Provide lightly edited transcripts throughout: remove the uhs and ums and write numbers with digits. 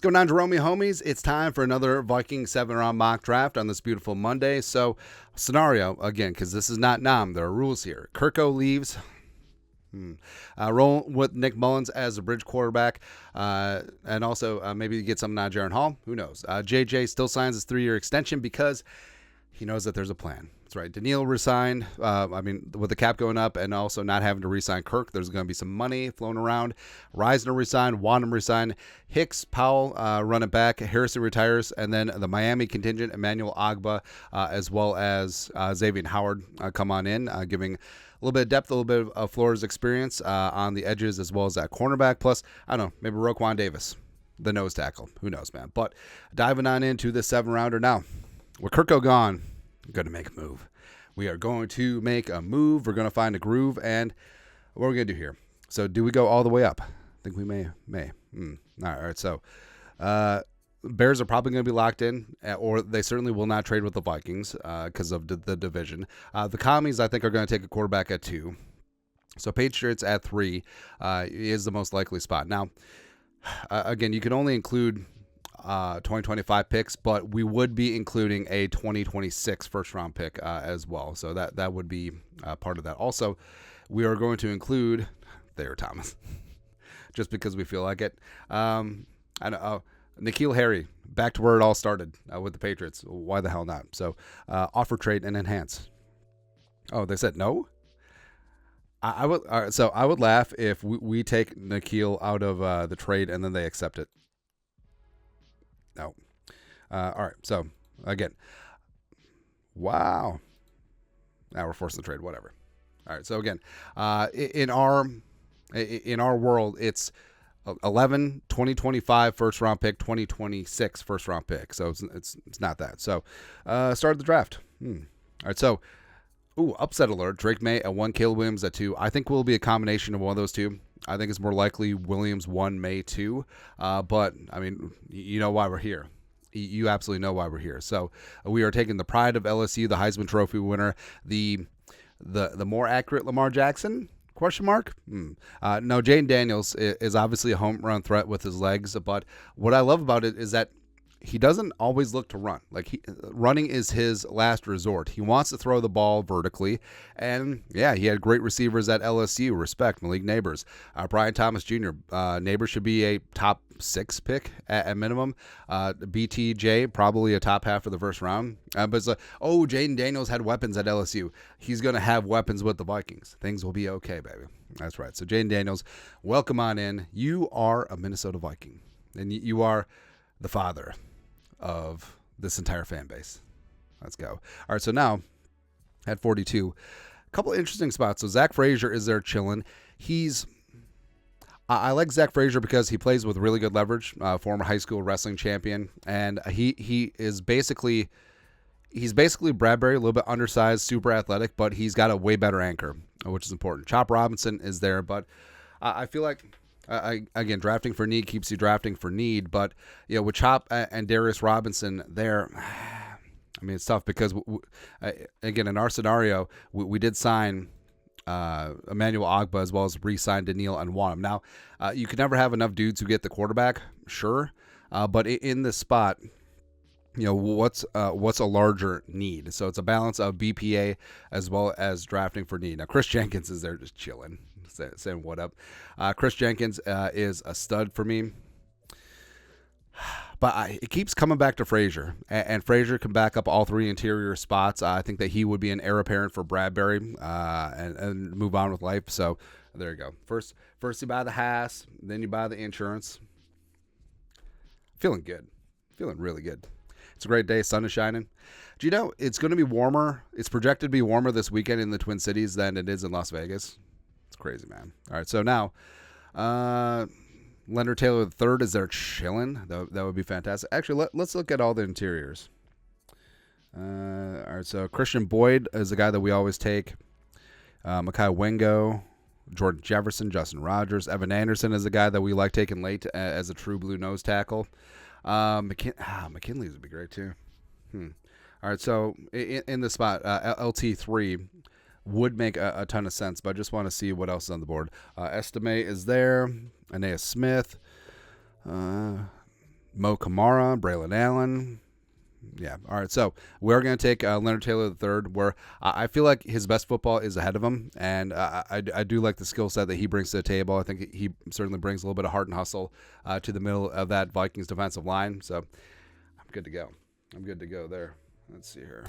going on, Jerome homies? It's time for another Viking 7-round mock draft on this beautiful Monday. So, scenario, again, because this is not Nam, there are rules here. Kirko leaves. Roll with Nick Mullins as a bridge quarterback, and also maybe get something out of Jaron Hall. Who knows? JJ still signs his 3-year extension because he knows that there's a plan. That's right. Daniil resigned. With the cap going up and also not having to re-sign Kirk, there's going to be some money flowing around. Reisner resigned. Wandham resigned. Hicks, Powell running back. Harrison retires. And then the Miami contingent, Emmanuel Ogbah, as well as Xavier Howard come on in, giving a little bit of depth, a little bit of Flores experience on the edges as well as that cornerback. Plus, I don't know, maybe Roquan Davis, the nose tackle. Who knows, man? But diving on into this 7-rounder now. With Kirko gone, I'm going to make a move. We are going to make a move. We're going to find a groove. And what are we going to do here? So do we go all the way up? I think we may. All right. So Bears are probably going to be locked in, or they certainly will not trade with the Vikings because of the division. The Commies, I think, are going to take a quarterback at 2. So Patriots at 3 is the most likely spot. Now, again, you can only include 2025 picks, but we would be including a 2026 first-round pick as well. So that would be part of that. Also, we are going to include Thayer Thomas just because we feel like it. N'Keal Harry, back to where it all started with the Patriots. Why the hell not? So offer, trade, and enhance. Oh, they said no? I would. So I would laugh if we take N'Keal out of the trade and then they accept it. No. All right. So again, wow. Now we're forcing the trade. Whatever. All right. So again, in our world, it's 11, 2025 first round pick, 2026 first round pick. So it's not that. So start the draft. All right. So upset alert. Drake May at 1, Caleb Williams at 2. I think will be a combination of one of those two. I think it's more likely Williams 1, May 2. But, I mean, you know why we're here. You absolutely know why we're here. So we are taking the pride of LSU, the Heisman Trophy winner, the more accurate Lamar Jackson, ? No, Jaden Daniels is obviously a home run threat with his legs. But what I love about it is that he doesn't always look to run. Running is his last resort. He wants to throw the ball vertically. And, yeah, he had great receivers at LSU. Respect, Malik Neighbors. Brian Thomas Jr. Neighbors should be a top 6 pick at minimum. BTJ, probably a top half of the first round. But it's like, Jaden Daniels had weapons at LSU. He's going to have weapons with the Vikings. Things will be okay, baby. That's right. So, Jaden Daniels, welcome on in. You are a Minnesota Viking. And you are the father of this entire fan base. Let's go. All right, so now at 42, a couple of interesting spots. So Zach Frazier is there chilling. I like Zach Frazier because he plays with really good leverage, former high school wrestling champion, and he's basically Bradbury, a little bit undersized, super athletic, but he's got a way better anchor, which is important. Chop Robinson is there, but I feel like again, drafting for need keeps you drafting for need, but with Chop and Darius Robinson there, I mean, it's tough because again, in our scenario, we did sign Emmanuel Ogbah as well as re-signed Daniil and Wandham. Now, you can never have enough dudes who get the quarterback, sure, but in this spot, what's a larger need? So it's a balance of BPA as well as drafting for need. Now, Chris Jenkins is there just chilling, saying what up. Chris Jenkins is a stud for me. But it keeps coming back to Frazier, and Frazier can back up all 3 interior spots. I think that he would be an heir apparent for Bradbury and move on with life. So there you go. First you buy the house, then you buy the insurance. Feeling good. Feeling really good. It's a great day. Sun is shining. Do you know it's going to be warmer? It's projected to be warmer this weekend in the Twin Cities than it is in Las Vegas. It's crazy, man. All right, so now Leonard Taylor III is there chilling. That would be fantastic. Actually, let's look at all the interiors. All right, so Christian Boyd is the guy that we always take. Mekhi Wingo, Jordan Jefferson, Justin Rogers. Evan Anderson is the guy that we like taking late as a true blue nose tackle. McKinley's would be great too. All right, so in the spot, LT3 would make a ton of sense, but I just want to see what else is on the board. Estime is there. Anea Smith. Mo Kamara, Braylon Allen. Yeah. All right. So we're going to take Leonard Taylor III, where I feel like his best football is ahead of him. And I do like the skill set that he brings to the table. I think he certainly brings a little bit of heart and hustle to the middle of that Vikings defensive line. So I'm good to go. I'm good to go there. Let's see here.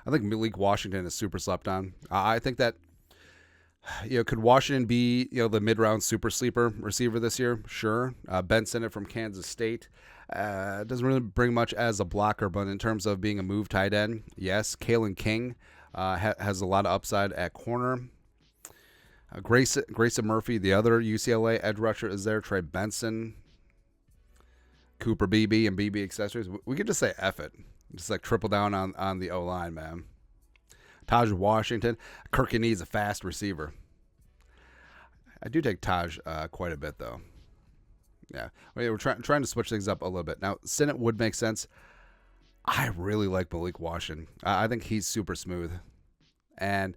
I think Malik Washington is super slept on. I think that, could Washington be, the mid-round super sleeper receiver this year? Sure. Ben Sinnott from Kansas State. Doesn't really bring much as a blocker, but in terms of being a move tight end, yes. Kalen King has a lot of upside at corner. Grayson Murphy, the other UCLA edge rusher, is there. Trey Benson, Cooper Beebe, and BB accessories. We could just say F it. Just like triple down on the O-line, man. Taj Washington. Kirk needs a fast receiver. I do take Taj quite a bit, though. Yeah, we're trying to switch things up a little bit. Now, Sinnott would make sense. I really like Malik Washington. I think he's super smooth. And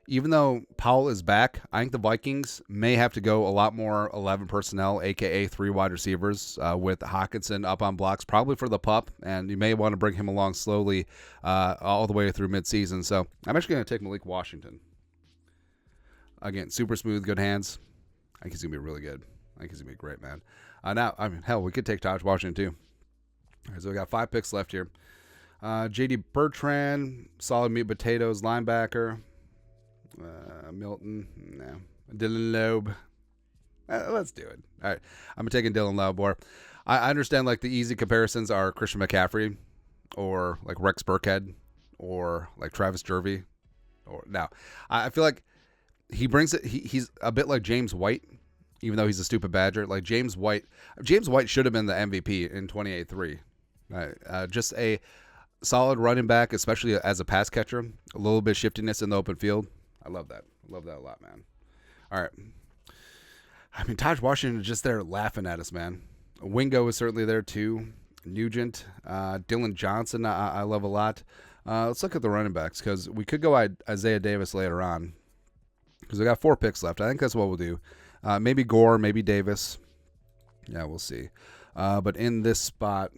even though Powell is back, I think the Vikings may have to go a lot more 11 personnel, a.k.a. 3 wide receivers, with Hockenson up on blocks, probably for the pup, and you may want to bring him along slowly all the way through midseason. So I'm actually going to take Malik Washington. Again, super smooth, good hands. I think he's going to be really good. I think he's going to be great, man. Now, hell, we could take Taj Washington, too. All right, so we got 5 picks left here. J.D. Bertrand, solid meat potatoes, linebacker. Milton, no. Dylan Loeb. Let's do it. All right, I'm taking Dylan Loeb. Or I understand like the easy comparisons are Christian McCaffrey, or like Rex Burkhead, or like Travis Jervey. Or now, I feel like he brings it. He's a bit like James White, even though he's a stupid Badger. Like James White should have been the MVP in 28-3. Just a solid running back, especially as a pass catcher. A little bit of shiftiness in the open field. I love that. Love that a lot, man. All right. I mean, Taj Washington is just there laughing at us, man. Wingo is certainly there, too. Nugent. Dylan Johnson, I love a lot. Let's look at the running backs, because we could go Isaiah Davis later on, because we got 4 picks left. I think that's what we'll do. Maybe Gore, maybe Davis. Yeah, we'll see. But in this spot,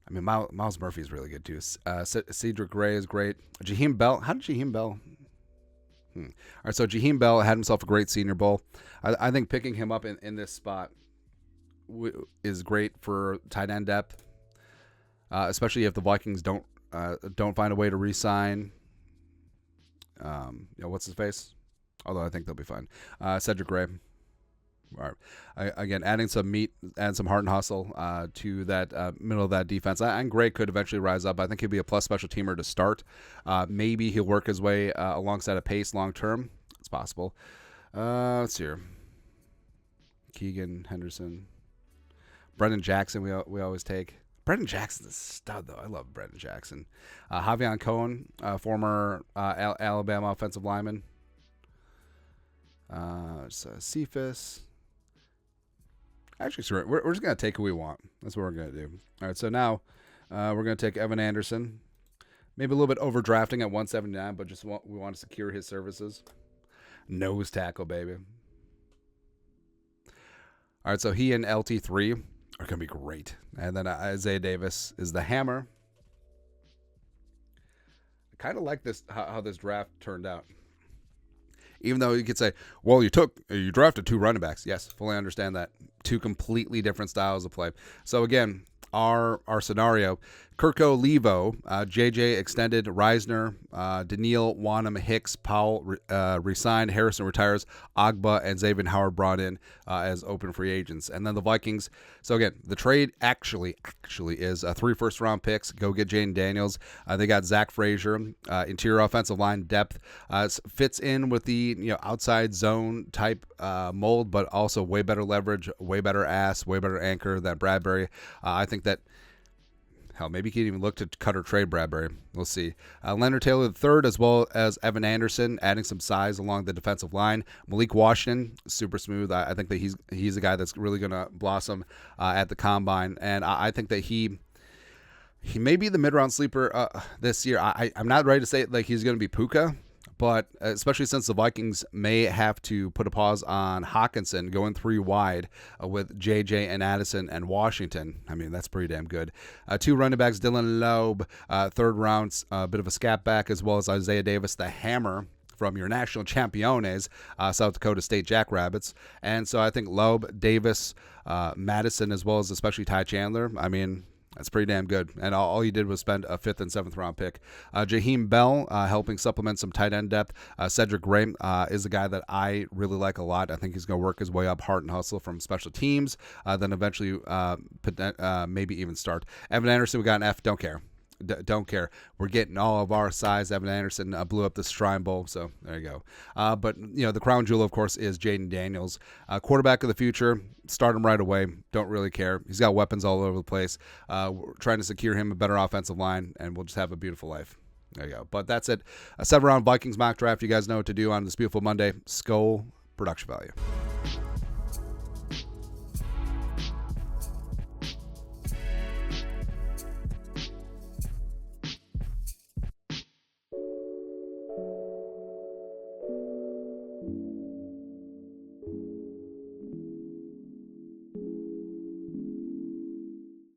I mean, Miles Murphy is really good, too. Cedric Gray is great. Jaheim Bell. How did Jaheim Bell? All right, so Jaheim Bell had himself a great Senior Bowl. I think picking him up in this spot is great for tight end depth, especially if the Vikings don't find a way to re-sign. What's his face? Although I think they'll be fine. Cedric Gray. All right. Again, adding some meat and some heart and hustle to that middle of that defense. And Gray could eventually rise up. I think he'll be a plus special teamer to start. Maybe he'll work his way alongside a Pace long term. It's possible. Let's see here. Keegan Henderson. Brendan Jackson, we always take. Brendan Jackson's a stud, though. I love Brendan Jackson. Javion Cohen, former Alabama offensive lineman. Cephas. Actually, we're just going to take who we want. That's what we're going to do. All right, so now we're going to take Evan Anderson. Maybe a little bit overdrafting at 179, but we want to secure his services. Nose tackle, baby. All right, so he and LT3 are going to be great. And then Isaiah Davis is the hammer. I kind of like this how this draft turned out. Even though you could say, well, you drafted 2 running backs. Yes, fully understand that. 2 completely different styles of play. So again, our scenario, Kirko, Levo, JJ extended, Reisner, Daniil, Wanham, Hicks, Powell resigned, Harrison retires, Agba and Xavier Howard brought in as open free agents. And then the Vikings. So again, the trade actually is 3 first-round picks. Go get Jaden Daniels. They got Zach Frazier, interior offensive line depth. Fits in with the outside zone type mold, but also way better leverage, way better ass, way better anchor than Bradbury. I think that, hell, maybe you can even look to cut or trade Bradbury. We'll see. Leonard Taylor III, as well as Evan Anderson, adding some size along the defensive line. Malik Washington, super smooth. I think that he's a guy that's really going to blossom at the combine, and I think that he may be the mid-round sleeper this year. I'm not ready to say like he's going to be Puka, But especially since the Vikings may have to put a pause on Hawkinson going 3 wide with JJ and Addison and Washington. I mean, that's pretty damn good. 2 running backs, Dylan Loeb, third round, a bit of a scat back, as well as Isaiah Davis, the hammer from your national championes, South Dakota State Jackrabbits. And so I think Loeb, Davis, Madison, as well as especially Ty Chandler, I mean, that's pretty damn good. And all you did was spend a 5th and 7th round pick. Jaheim Bell helping supplement some tight end depth. Cedric Gray is a guy that I really like a lot. I think he's going to work his way up, heart and hustle from special teams, then eventually maybe even start. Evan Anderson, we got an F. Don't care. Don't care. We're getting all of our size. Evan Anderson blew up the Shrine Bowl, so there you go. But the crown jewel, of course, is Jaden Daniels, quarterback of the future. Start him right away. Don't really care. He's got weapons all over the place. We're trying to secure him a better offensive line, and we'll just have a beautiful life. There you go. But that's it. A 7-round Vikings mock draft. You guys know what to do on this beautiful Monday. Skull production value.